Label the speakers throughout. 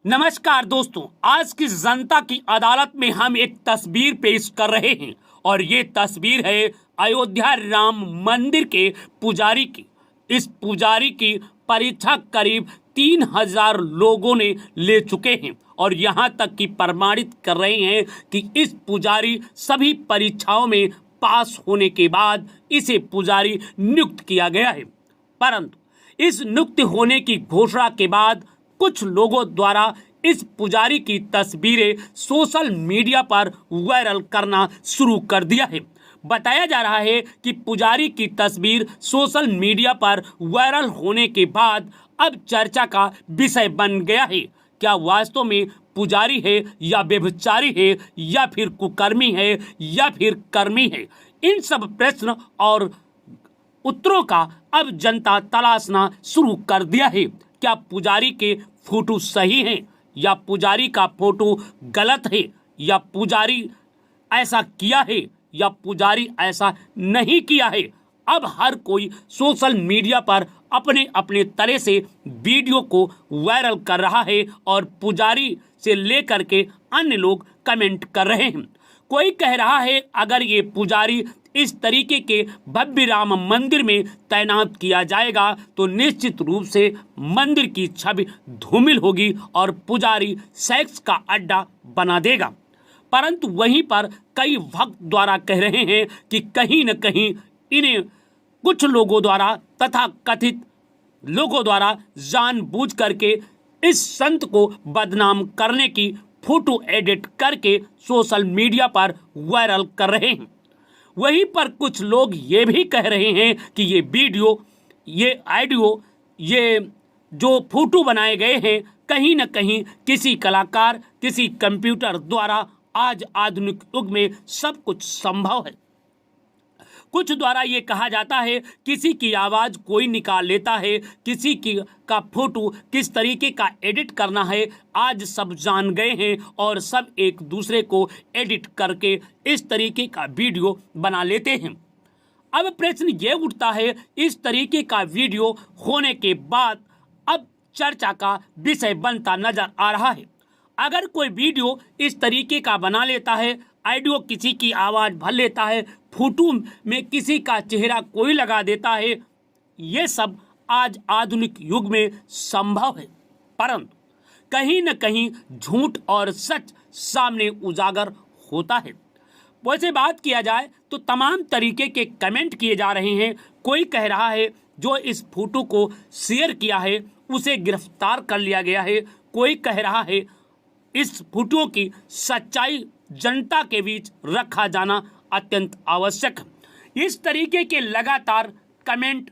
Speaker 1: नमस्कार दोस्तों, आज की जनता की अदालत में हम एक तस्वीर पेश कर रहे हैं और ये तस्वीर है अयोध्या राम मंदिर के पुजारी की। इस पुजारी की परीक्षा करीब 3000 लोगों ने ले चुके हैं और यहाँ तक कि प्रमाणित कर रहे हैं कि इस पुजारी सभी परीक्षाओं में पास होने के बाद इसे पुजारी नियुक्त किया गया है। परंतु इस नियुक्त होने की घोषणा के बाद कुछ लोगों द्वारा इस पुजारी की तस्वीरें सोशल मीडिया पर वायरल करना शुरू कर दिया है। बताया जा रहा है कि पुजारी की तस्वीर सोशल मीडिया पर वायरल होने के बाद अब चर्चा का विषय बन गया है। क्या वास्तव में पुजारी है या व्यभिचारी है या फिर कुकर्मी है या फिर कर्मी है? इन सब प्रश्न और उत्तरों का अब जनता तलाशना शुरू कर दिया है। क्या पुजारी के फोटो सही हैं या पुजारी का फोटो गलत है या पुजारी ऐसा किया है या पुजारी ऐसा नहीं किया है? अब हर कोई सोशल मीडिया पर अपने अपने तरह से वीडियो को वायरल कर रहा है और पुजारी से लेकर के अन्य लोग कमेंट कर रहे हैं। कोई कह रहा है अगर ये पुजारी इस तरीके के भव्य राम मंदिर में तैनात किया जाएगा तो निश्चित रूप से मंदिर की छवि धूमिल होगी और पुजारी सेक्स का अड्डा बना देगा। परंतु वहीं पर कई भक्त द्वारा कह रहे हैं कि कहीं न कहीं इन्हें कुछ लोगों द्वारा तथा कथित लोगों द्वारा जानबूझ करके इस संत को बदनाम करने की फोटो एडिट करके सोशल मीडिया पर वायरल कर रहे हैं। वहीं पर कुछ लोग ये भी कह रहे हैं कि ये वीडियो, ये ऑडियो, ये जो फोटो बनाए गए हैं कहीं न कहीं किसी कलाकार, किसी कंप्यूटर द्वारा आज आधुनिक युग में सब कुछ संभव है। कुछ द्वारा ये कहा जाता है किसी की आवाज़ कोई निकाल लेता है, किसी की का फोटो किस तरीके का एडिट करना है आज सब जान गए हैं और सब एक दूसरे को एडिट करके इस तरीके का वीडियो बना लेते हैं। अब प्रश्न ये उठता है, इस तरीके का वीडियो होने के बाद अब चर्चा का विषय बनता नजर आ रहा है। अगर कोई वीडियो इस तरीके का बना लेता है, ऑडियो किसी की आवाज़ भर लेता है, फोटो में किसी का चेहरा कोई लगा देता है, ये सब आज आधुनिक युग में संभव है। परंतु कहीं न कहीं झूठ और सच सामने उजागर होता है। वैसे बात किया जाए तो तमाम तरीके के कमेंट किए जा रहे हैं। कोई कह रहा है जो इस फोटो को शेयर किया है उसे गिरफ्तार कर लिया गया है। कोई कह रहा है इस फोटो की सच्चाई जनता के बीच रखा जाना अत्यंत आवश्यक है। इस तरीके के लगातार कमेंट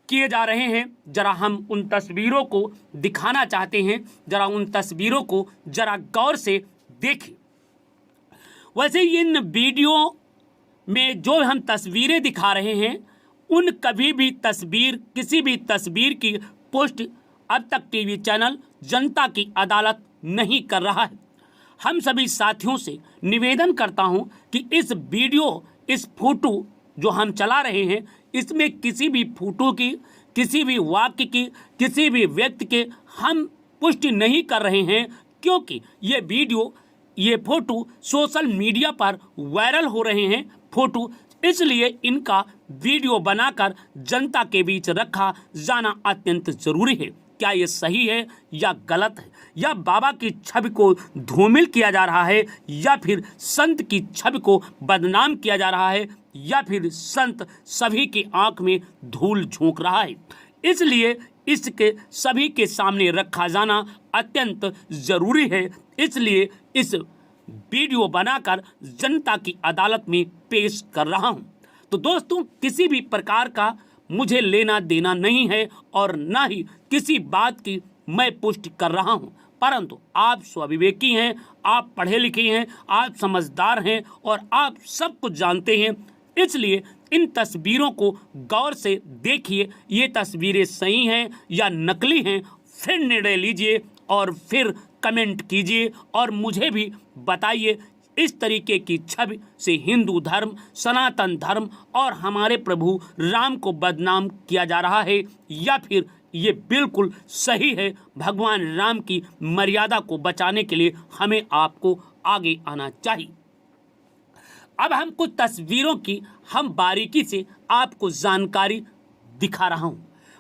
Speaker 1: किए जा रहे हैं। जरा हम उन तस्वीरों को दिखाना चाहते हैं, जरा उन तस्वीरों को जरा गौर से देखें। वैसे इन वीडियो में जो हम तस्वीरें दिखा रहे हैं उन कभी भी तस्वीर, किसी भी तस्वीर की पोस्ट अब तक टीवी चैनल जनता की अदालत नहीं कर रहा है। हम सभी साथियों से निवेदन करता हूं कि इस वीडियो, इस फोटो जो हम चला रहे हैं इसमें किसी भी फोटो की, किसी भी वाक्य की, किसी भी व्यक्ति के हम पुष्टि नहीं कर रहे हैं, क्योंकि ये वीडियो, ये फोटो सोशल मीडिया पर वायरल हो रहे हैं फोटो, इसलिए इनका वीडियो बनाकर जनता के बीच रखा जाना अत्यंत जरूरी है। क्या ये सही है या गलत है, या बाबा की छवि को धूमिल किया जा रहा है, या फिर संत की छवि को बदनाम किया जा रहा है, या फिर संत सभी की आंख में धूल झोंक रहा है? इसलिए इसके सभी के सामने रखा जाना अत्यंत जरूरी है। इसलिए इस वीडियो बनाकर जनता की अदालत में पेश कर रहा हूं। तो दोस्तों, किसी भी प्रकार का मुझे लेना देना नहीं है और ना ही किसी बात की मैं पुष्टि कर रहा हूं। परंतु आप स्वविवेकी हैं, आप पढ़े लिखे हैं, आप समझदार हैं और आप सब कुछ जानते हैं। इसलिए इन तस्वीरों को गौर से देखिए, ये तस्वीरें सही हैं या नकली हैं, फिर निर्णय लीजिए और फिर कमेंट कीजिए और मुझे भी बताइए इस तरीके की छवि से हिंदू धर्म, सनातन धर्म और हमारे प्रभु राम को बदनाम किया जा रहा है या फिर ये बिल्कुल सही है। भगवान राम की मर्यादा को बचाने के लिए हमें आपको आगे आना चाहिए। अब हम कुछ तस्वीरों की हम बारीकी से आपको जानकारी दिखा रहा हूं।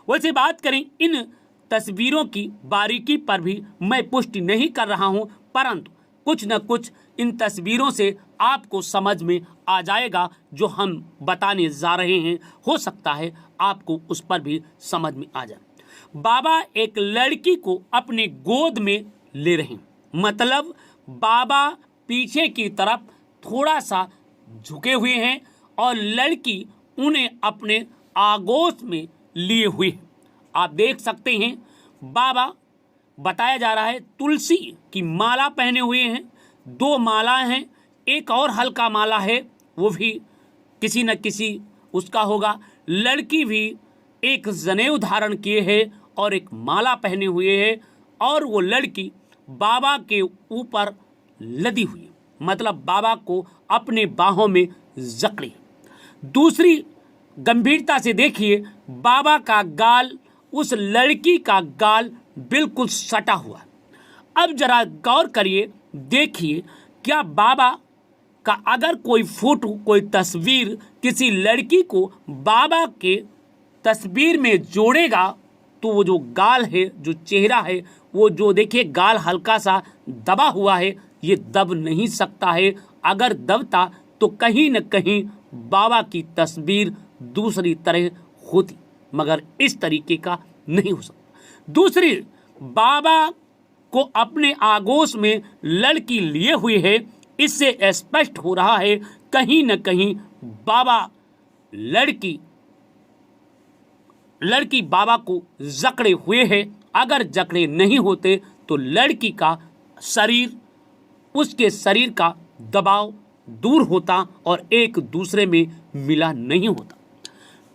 Speaker 1: वैसे बात करें इन तस्वीरों की बारीकी पर भी मैं पुष्टि नहीं कर रहा हूं, परंतु कुछ न कुछ इन तस्वीरों से आपको समझ में आ जाएगा जो हम बताने जा रहे हैं। हो सकता है आपको उस पर भी समझ में आ जाए। बाबा एक लड़की को अपने गोद में ले रहे हैं, मतलब बाबा पीछे की तरफ थोड़ा सा झुके हुए हैं और लड़की उन्हें अपने आगोश में लिए हुए है। आप देख सकते हैं बाबा बताया जा रहा है तुलसी की माला पहने हुए हैं, 2 माला हैं, एक और हल्का माला है वो भी किसी न किसी उसका होगा। लड़की भी एक जनेऊ धारण किए है और एक माला पहने हुए है और वो लड़की बाबा के ऊपर लदी हुई है, मतलब बाबा को अपने बाहों में जकड़ी। दूसरी गंभीरता से देखिए बाबा का गाल उस लड़की का गाल बिल्कुल सटा हुआ है। अब जरा गौर करिए, देखिए क्या बाबा का अगर कोई फोटो कोई तस्वीर किसी लड़की को बाबा के तस्वीर में जोड़ेगा तो वो जो गाल है, जो चेहरा है, वो जो देखिए गाल हल्का सा दबा हुआ है, ये दब नहीं सकता है। अगर दबता तो कहीं न कहीं बाबा की तस्वीर दूसरी तरह होती, मगर इस तरीके का नहीं हो सकता। दूसरी, बाबा को अपने आगोश में लड़की लिए हुए है, इससे स्पष्ट हो रहा है कहीं न कहीं बाबा लड़की बाबा को जकड़े हुए है। अगर जकड़े नहीं होते तो लड़की का शरीर, उसके शरीर का दबाव दूर होता और एक दूसरे में मिला नहीं होता।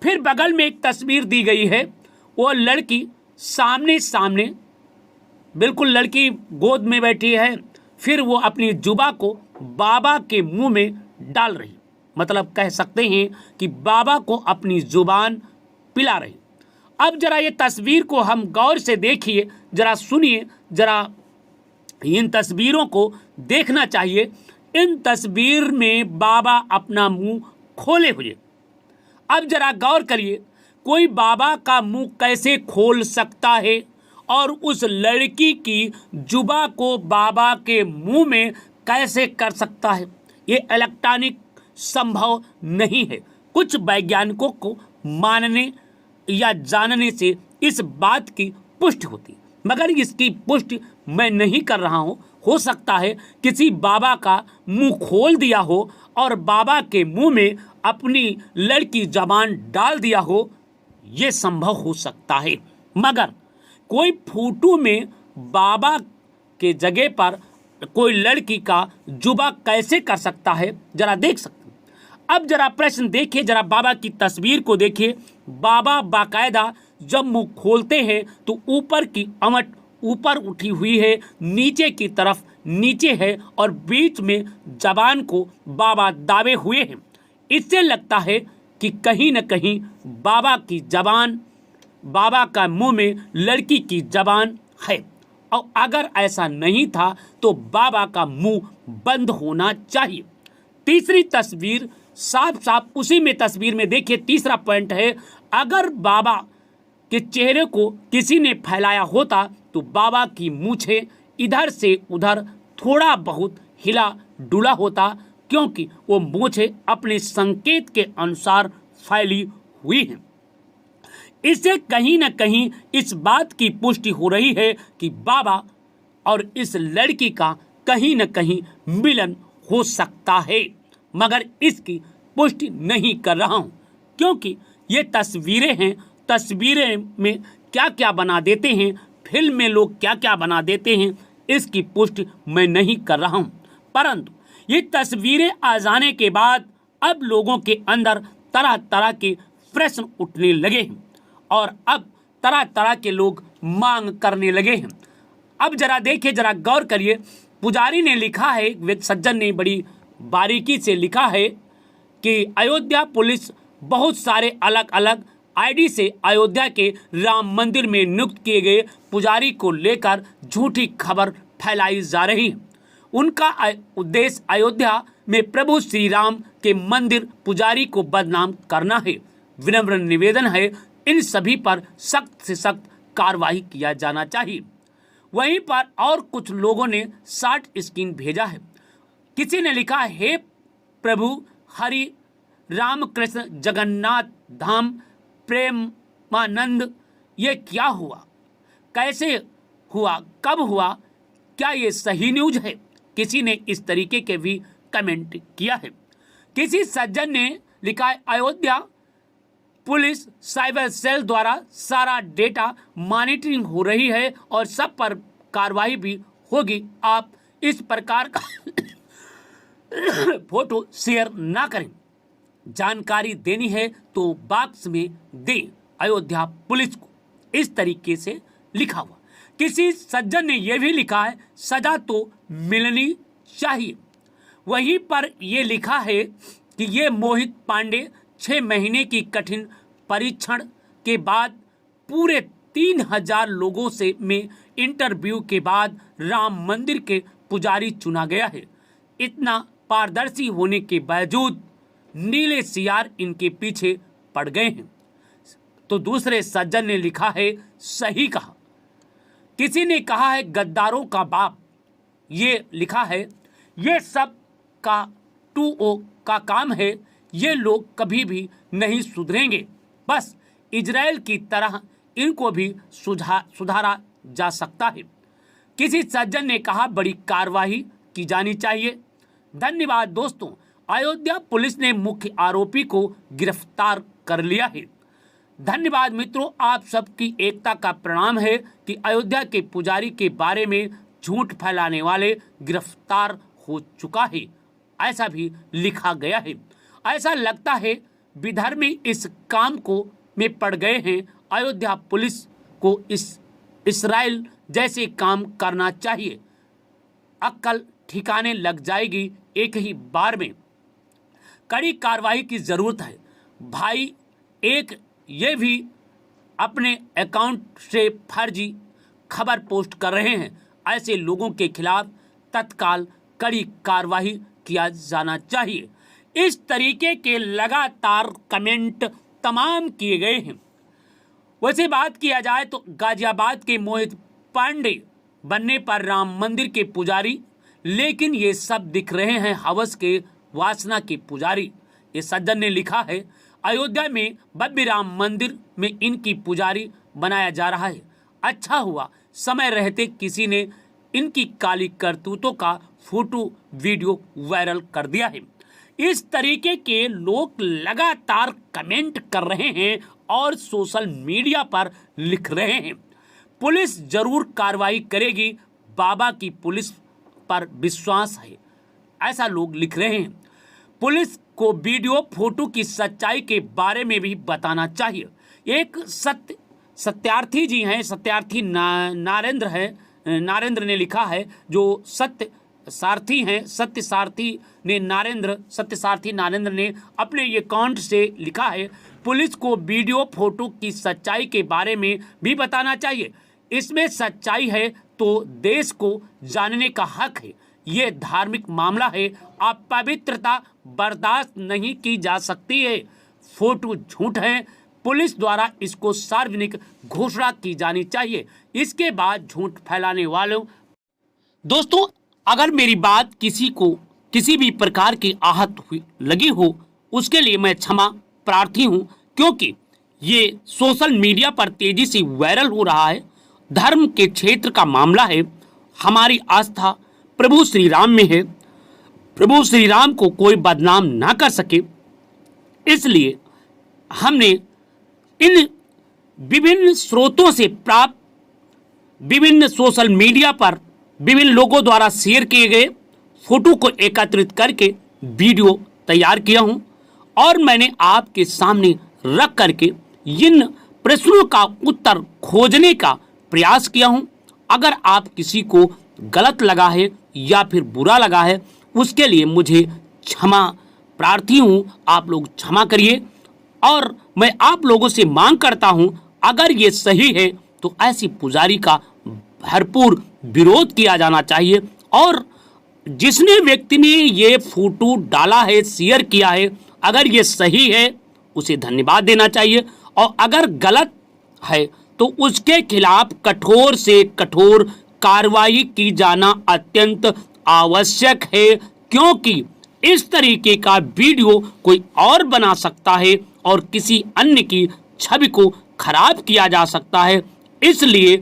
Speaker 1: फिर बगल में एक तस्वीर दी गई है, वो लड़की सामने सामने बिल्कुल लड़की गोद में बैठी है, फिर वो अपनी जुबा को बाबा के मुंह में डाल रही, मतलब कह सकते हैं कि बाबा को अपनी जुबान पिला रही। अब जरा ये तस्वीर को हम गौर से देखिए, जरा सुनिए, जरा इन तस्वीरों को देखना चाहिए। इन तस्वीर में बाबा अपना मुंह खोले हुए। अब जरा गौर करिए, कोई बाबा का मुंह कैसे खोल सकता है और उस लड़की की जुबा को बाबा के मुंह में कैसे कर सकता है? ये इलेक्ट्रॉनिक संभव नहीं है। कुछ वैज्ञानिकों को मानने या जानने से इस बात की पुष्टि होती, मगर इसकी पुष्टि मैं नहीं कर रहा हूं। हो सकता है किसी बाबा का मुंह खोल दिया हो और बाबा के मुंह में अपनी लड़की जबान डाल दिया हो, ये संभव हो सकता है। मगर कोई फोटो में बाबा के जगह पर कोई लड़की का जुबा कैसे कर सकता है, जरा देख सकते हैं। अब जरा प्रश्न देखिए, जरा बाबा की तस्वीर को देखिए। बाबा बाकायदा जब मुंह खोलते हैं तो ऊपर की अमट ऊपर उठी हुई है, नीचे की तरफ नीचे है और बीच में जबान को बाबा दाबे हुए हैं। इससे लगता है कि कहीं न कहीं बाबा की जबान, बाबा का मुंह में लड़की की जबान है, और अगर ऐसा नहीं था तो बाबा का मुंह बंद होना चाहिए। तीसरी तस्वीर साफ साफ उसी में तस्वीर में देखिए, तीसरा पॉइंट है, अगर बाबा के चेहरे को किसी ने फैलाया होता तो बाबा की मूछें इधर से उधर थोड़ा बहुत हिला डुला होता, क्योंकि वो मूछें अपने संकेत के अनुसार फैली हुई हैं। इससे कहीं न कहीं इस बात की पुष्टि हो रही है कि बाबा और इस लड़की का कहीं न कहीं मिलन हो सकता है, मगर इसकी पुष्टि नहीं कर रहा हूं, क्योंकि ये तस्वीरें हैं। तस्वीरें में क्या क्या बना देते हैं, फिल्म में लोग क्या क्या बना देते हैं, इसकी पुष्टि मैं नहीं कर रहा हूं। परंतु ये तस्वीरें आ जाने के बाद अब लोगों के अंदर तरह तरह के प्रश्न उठने लगे हैं और अब तरह तरह के लोग मांग करने लगे हैं। अब जरा देखिए, जरा गौर करिए, पुजारी ने लिखा है, एक सज्जन ने बड़ी बारीकी से लिखा है कि अयोध्या पुलिस बहुत सारे अलग अलग आईडी से अयोध्या के राम मंदिर में नियुक्त किए गए पुजारी को लेकर झूठी खबर फैलाई जा रही है। उनका उद्देश्य अयोध्या में प्रभु श्री राम के मंदिर पुजारी को बदनाम करना है। विनम्र निवेदन है, इन सभी पर सख्त से सख्त कार्रवाई किया जाना चाहिए। वहीं पर और कुछ लोगों ने शॉर्ट स्क्रीन भेजा है। किसी ने लिखा, हे प्रभु हरि रामकृष्ण जगन्नाथ धाम प्रेमानंद, ये क्या हुआ, कैसे हुआ, कब हुआ, क्या ये सही न्यूज है? किसी ने इस तरीके के भी कमेंट किया है। किसी सज्जन ने लिखा है, अयोध्या पुलिस साइबर सेल द्वारा सारा डेटा मॉनिटरिंग हो रही है और सब पर कार्रवाई भी होगी। आप इस प्रकार का फोटो शेयर ना करें। जानकारी देनी है तो बॉक्स में दे, अयोध्या पुलिस को, इस तरीके से लिखा हुआ। किसी सज्जन ने यह भी लिखा है, सजा तो मिलनी चाहिए। वहीं पर यह लिखा है कि ये मोहित पांडे 6 महीने की कठिन परीक्षण के बाद पूरे 3000 लोगों से में इंटरव्यू के बाद राम मंदिर के पुजारी चुना गया है। इतना पारदर्शी होने के बावजूद नीले सियार इनके पीछे पड़ गए हैं। तो दूसरे सज्जन ने लिखा है, सही कहा। किसी ने कहा है, गद्दारों का बाप। ये लिखा है, ये सब का 2O का काम है, ये लोग कभी भी नहीं सुधरेंगे, बस इजराइल की तरह इनको भी सुधारा जा सकता है। किसी सज्जन ने कहा, बड़ी कार्रवाई की जानी चाहिए। धन्यवाद दोस्तों, अयोध्या पुलिस ने मुख्य आरोपी को गिरफ्तार कर लिया है। धन्यवाद मित्रों, आप सबकी एकता का प्रणाम है कि अयोध्या के पुजारी के बारे में झूठ फैलाने वाले गिरफ्तार हो चुका है, ऐसा भी लिखा गया है। ऐसा लगता है विधर्मी इस काम को में पड़ गए हैं। अयोध्या पुलिस को इस्राएल जैसे काम करना चाहिए, अक्ल ठिकाने लग जाएगी एक ही बार में। कड़ी कार्रवाई की जरूरत है भाई। एक ये भी अपने अकाउंट से फर्जी खबर पोस्ट कर रहे हैं, ऐसे लोगों के खिलाफ तत्काल कड़ी कार्रवाई किया जाना चाहिए। इस तरीके के लगातार कमेंट तमाम किए गए हैं। वैसे बात किया जाए तो गाजियाबाद के मोहित पांडे बनने पर राम मंदिर के पुजारी, लेकिन ये सब दिख रहे हैं हवस के वासना के पुजारी। ये सज्जन ने लिखा है, अयोध्या में भव्य राम मंदिर में इनकी पुजारी बनाया जा रहा है। अच्छा हुआ समय रहते किसी ने इनकी काली करतूतों का फोटो वीडियो वायरल कर दिया है। इस तरीके के लोग लगातार कमेंट कर रहे हैं और सोशल मीडिया पर लिख रहे हैं, पुलिस जरूर कार्रवाई करेगी, बाबा की पुलिस पर विश्वास है, ऐसा लोग लिख रहे हैं। पुलिस को वीडियो फोटो की सच्चाई के बारे में भी बताना चाहिए। एक सत्यार्थी जी हैं, सत्यार्थी नारेंद्र ने लिखा है, जो सत्य सारथी हैं, सत्यसारथी नारेंद्र ने अपने ये अकाउंट से लिखा है, पुलिस को वीडियो फोटो की सच्चाई के बारे में भी बताना चाहिए। इसमें सच्चाई है तो देश को जानने का हक है। ये धार्मिक मामला है, अपवित्रता बर्दाश्त नहीं की जा सकती है। फोटो झूठ है, पुलिस द्वारा इसको सार्वजनिक घोषणा की जानी चाहिए। इसके बाद झूठ फैलाने वालों, दोस्तों अगर मेरी बात किसी को किसी भी प्रकार की आहत हुई लगी हो, उसके लिए मैं क्षमा प्रार्थी हूं, क्योंकि ये सोशल मीडिया पर तेजी से वायरल हो रहा है। धर्म के क्षेत्र का मामला है। हमारी आस्था प्रभु श्री राम में है। प्रभु श्री राम को कोई बदनाम ना कर सके, इसलिए हमने इन विभिन्न स्रोतों से प्राप्त विभिन्न सोशल मीडिया पर विभिन्न लोगों द्वारा शेयर किए गए फोटो को एकत्रित करके वीडियो तैयार किया हूं और मैंने आपके सामने रख करके इन प्रश्नों का उत्तर खोजने का प्रयास किया हूं। अगर आप किसी को गलत लगा है या फिर बुरा लगा है, उसके लिए मुझे क्षमा प्रार्थी हूं, आप लोग क्षमा करिए। और मैं आप लोगों से मांग करता हूं, अगर ये सही है तो ऐसी पुजारी का भरपूर विरोध किया जाना चाहिए। और जिसने व्यक्ति ने ये फोटो डाला है, शेयर किया है, अगर ये सही है उसे धन्यवाद देना चाहिए, और अगर गलत है तो उसके खिलाफ कठोर से कठोर कार्रवाई की जाना अत्यंत आवश्यक है, क्योंकि इस तरीके का वीडियो कोई और बना सकता है और किसी अन्य की छवि को खराब किया जा सकता है। इसलिए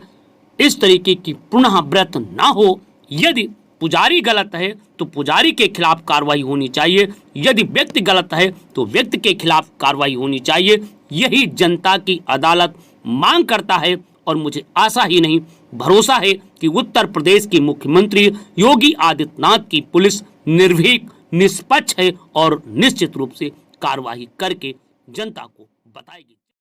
Speaker 1: इस तरीके की पुनः व्रत ना हो। यदि पुजारी गलत है तो पुजारी के खिलाफ कार्रवाई होनी चाहिए, यदि व्यक्ति गलत है तो व्यक्ति के खिलाफ कार्रवाई होनी चाहिए। यही जनता की अदालत मांग करता है, और मुझे आशा ही नहीं भरोसा है कि उत्तर प्रदेश के मुख्यमंत्री योगी आदित्यनाथ की पुलिस निर्भीक, निष्पक्ष है और निश्चित रूप से कार्रवाई करके जनता को बताएगी।